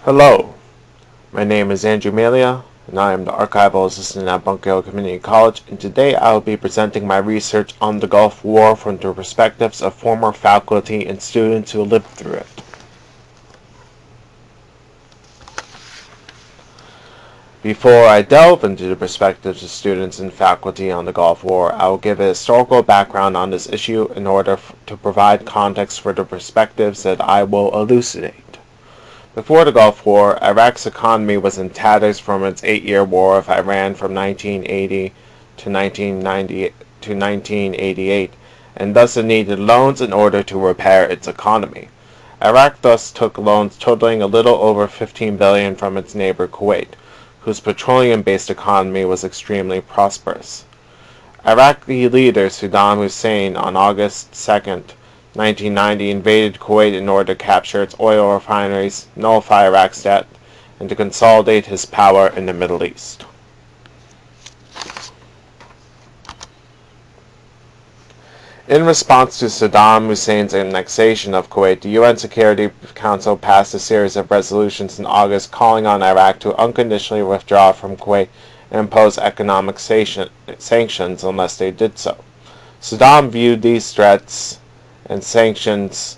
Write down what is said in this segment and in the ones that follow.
Hello, my name is Andrew Melia, and I am the Archival Assistant at Bunker Hill Community College, and today I will be presenting my research on the Gulf War from the perspectives of former faculty and students who lived through it. Before I delve into the perspectives of students and faculty on the Gulf War, I will give a historical background on this issue in order to provide context for the perspectives that I will elucidate. Before the Gulf War, Iraq's economy was in tatters from its 8-year war with Iran from 1980 to 1988, and thus it needed loans in order to repair its economy. Iraq thus took loans totaling a little over $15 billion from its neighbor Kuwait, whose petroleum-based economy was extremely prosperous. Iraqi leader Saddam Hussein on August 2, 1990 invaded Kuwait in order to capture its oil refineries, nullify Iraq's debt, and to consolidate his power in the Middle East. In response to Saddam Hussein's annexation of Kuwait, the UN Security Council passed a series of resolutions in August calling on Iraq to unconditionally withdraw from Kuwait and impose economic sanctions unless they did so. Saddam viewed these threats and sanctions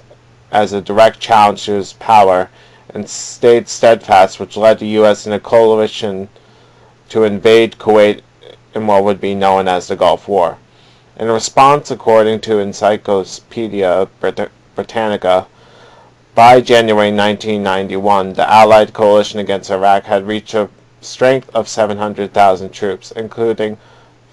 as a direct challenge to his power and stayed steadfast, which led the U.S. and a coalition to invade Kuwait in what would be known as the Gulf War. In response, according to Encyclopedia Britannica, by January 1991, the Allied coalition against Iraq had reached a strength of 700,000 troops, including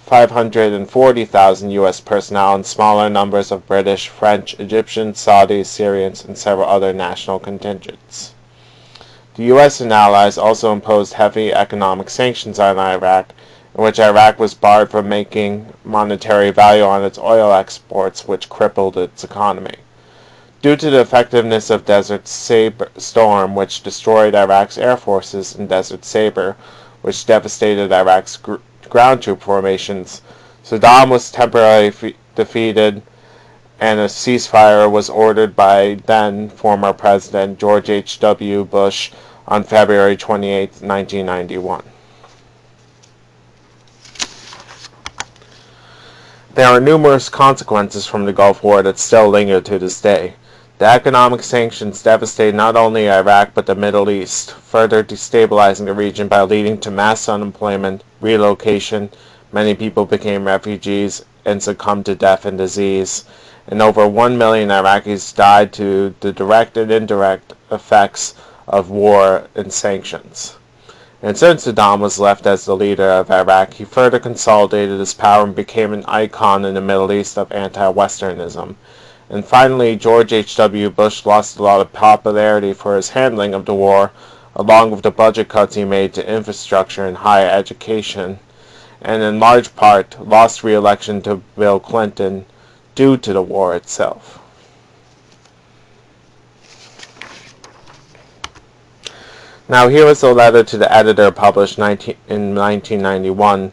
540,000 U.S. personnel and smaller numbers of British, French, Egyptian, Saudis, Syrians, and several other national contingents. The U.S. and allies also imposed heavy economic sanctions on Iraq, in which Iraq was barred from making monetary value on its oil exports, which crippled its economy. Due to the effectiveness of Desert Storm, which destroyed Iraq's air forces, and Desert Sabre, which devastated Iraq's ground troop formations, Saddam was temporarily defeated, and a ceasefire was ordered by then former President George H.W. Bush on February 28, 1991. There are numerous consequences from the Gulf War that still linger to this day. The economic sanctions devastated not only Iraq but the Middle East, further destabilizing the region by leading to mass unemployment, relocation, many people became refugees and succumbed to death and disease, and over 1 million Iraqis died to the direct and indirect effects of war and sanctions. And since Saddam was left as the leader of Iraq, he further consolidated his power and became an icon in the Middle East of anti-Westernism. And finally, George H.W. Bush lost a lot of popularity for his handling of the war, along with the budget cuts he made to infrastructure and higher education, and in large part lost re-election to Bill Clinton due to the war itself. Now here is a letter to the editor published in 1991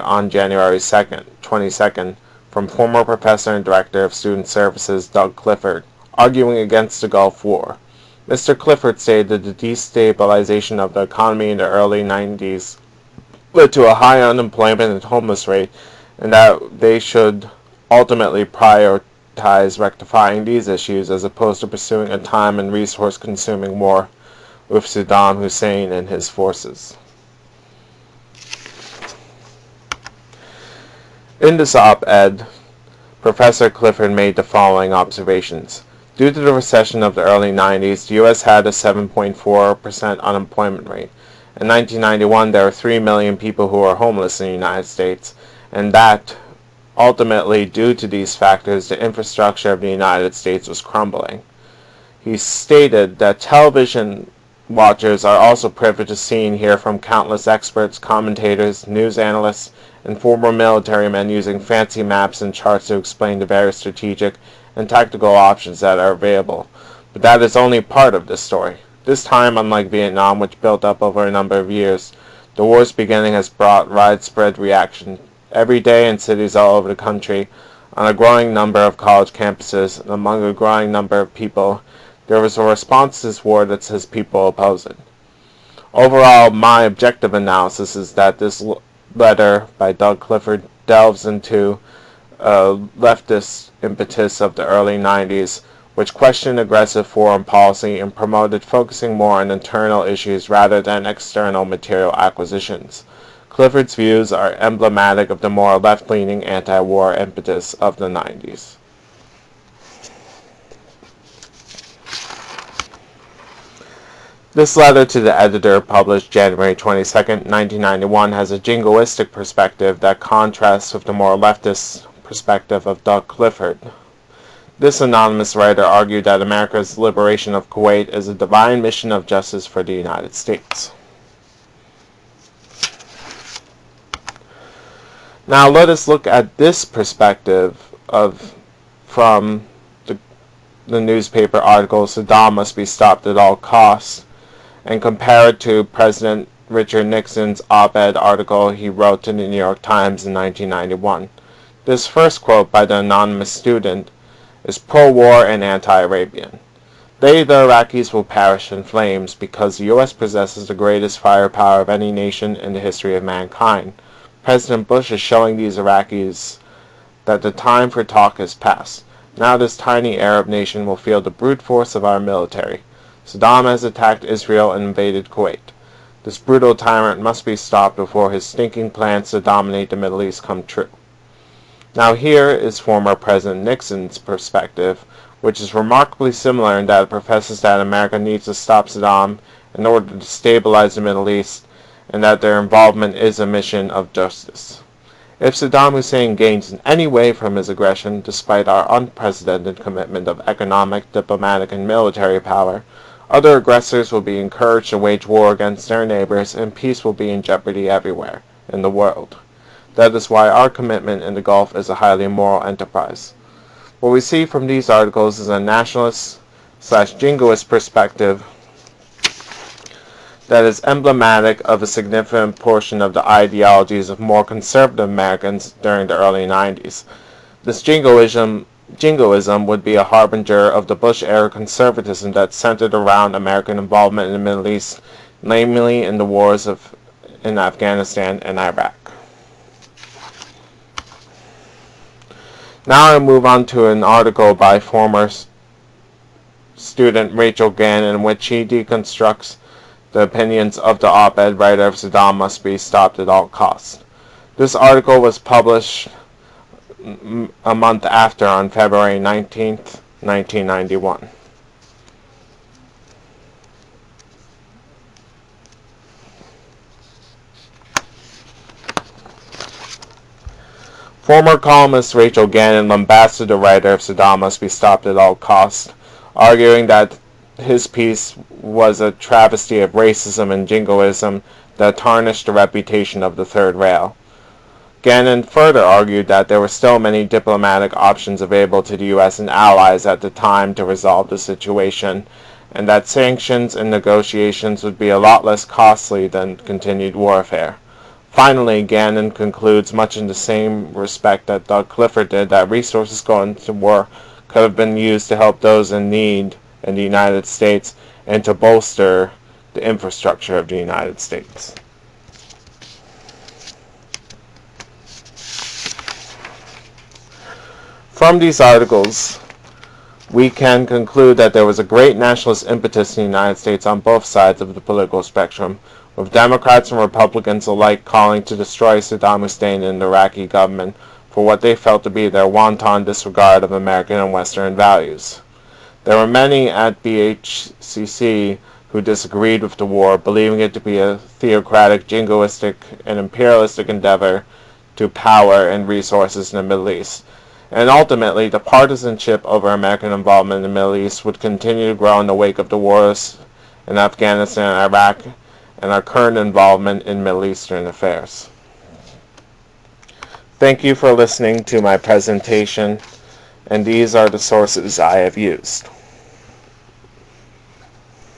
on January 22nd from former professor and director of student services Doug Clifford, arguing against the Gulf War. Mr. Clifford stated that the destabilization of the economy in the early 90s led to a high unemployment and homeless rate, and that they should ultimately prioritize rectifying these issues as opposed to pursuing a time and resource-consuming war with Saddam Hussein and his forces. In this op-ed, Professor Clifford made the following observations. Due to the recession of the early 90s, the U.S. had a 7.4% unemployment rate. In 1991, there were 3 million people who were homeless in the United States, and that, ultimately, due to these factors, the infrastructure of the United States was crumbling. He stated that television watchers are also privileged to see and hear from countless experts, commentators, news analysts, and former military men using fancy maps and charts to explain the various strategic and tactical options that are available. But that is only part of the story. This time, unlike Vietnam, which built up over a number of years, the war's beginning has brought widespread reaction. Every day in cities all over the country, on a growing number of college campuses, and among a growing number of people, There was a response to this war that says people oppose it. Overall, my objective analysis is that this letter by Doug Clifford delves into a leftist impetus of the early 90s, which questioned aggressive foreign policy and promoted focusing more on internal issues rather than external material acquisitions. Clifford's views are emblematic of the more left-leaning anti-war impetus of the 90s. This letter to the editor, published January 22, 1991, has a jingoistic perspective that contrasts with the more leftist perspective of Doug Clifford. This anonymous writer argued that America's liberation of Kuwait is a divine mission of justice for the United States. Now let us look at this perspective from the newspaper article, Saddam Must Be Stopped at All Costs, and compare it to President Richard Nixon's op-ed article he wrote to the New York Times in 1991. This first quote by the anonymous student is pro-war and anti-Arabian. The Iraqis will perish in flames because the U.S. possesses the greatest firepower of any nation in the history of mankind. President Bush is showing these Iraqis that the time for talk has passed. Now this tiny Arab nation will feel the brute force of our military. Saddam has attacked Israel and invaded Kuwait. This brutal tyrant must be stopped before his stinking plans to dominate the Middle East come true. Now here is former President Nixon's perspective, which is remarkably similar in that it professes that America needs to stop Saddam in order to stabilize the Middle East, and that their involvement is a mission of justice. If Saddam Hussein gains in any way from his aggression, despite our unprecedented commitment of economic, diplomatic, and military power, other aggressors will be encouraged to wage war against their neighbors, and peace will be in jeopardy everywhere in the world. That is why our commitment in the Gulf is a highly moral enterprise. What we see from these articles is a nationalist/jingoist perspective that is emblematic of a significant portion of the ideologies of more conservative Americans during the early 90s. This jingoism would be a harbinger of the Bush-era conservatism that centered around American involvement in the Middle East, namely in the wars in Afghanistan and Iraq. Now I move on to an article by former student Rachel Gannon in which she deconstructs the opinions of the op-ed writer of Saddam Must Be Stopped at All Costs. This article was published a month after, on February 19, 1991. Former columnist Rachel Gannon lambasted the writer of Saddam Must Be Stopped at All Costs, arguing that his piece was a travesty of racism and jingoism that tarnished the reputation of the Third Rail. Gannon further argued that there were still many diplomatic options available to the U.S. and allies at the time to resolve the situation, and that sanctions and negotiations would be a lot less costly than continued warfare. Finally, Gannon concludes, much in the same respect that Doug Clifford did, that resources going to war could have been used to help those in need in the United States and to bolster the infrastructure of the United States. From these articles, we can conclude that there was a great nationalist impetus in the United States on both sides of the political spectrum, with Democrats and Republicans alike calling to destroy Saddam Hussein and the Iraqi government for what they felt to be their wanton disregard of American and Western values. There were many at BHCC who disagreed with the war, believing it to be a theocratic, jingoistic, and imperialistic endeavor to power and resources in the Middle East. And ultimately, the partisanship over American involvement in the Middle East would continue to grow in the wake of the wars in Afghanistan and Iraq, and our current involvement in Middle Eastern affairs. Thank you for listening to my presentation, and these are the sources I have used.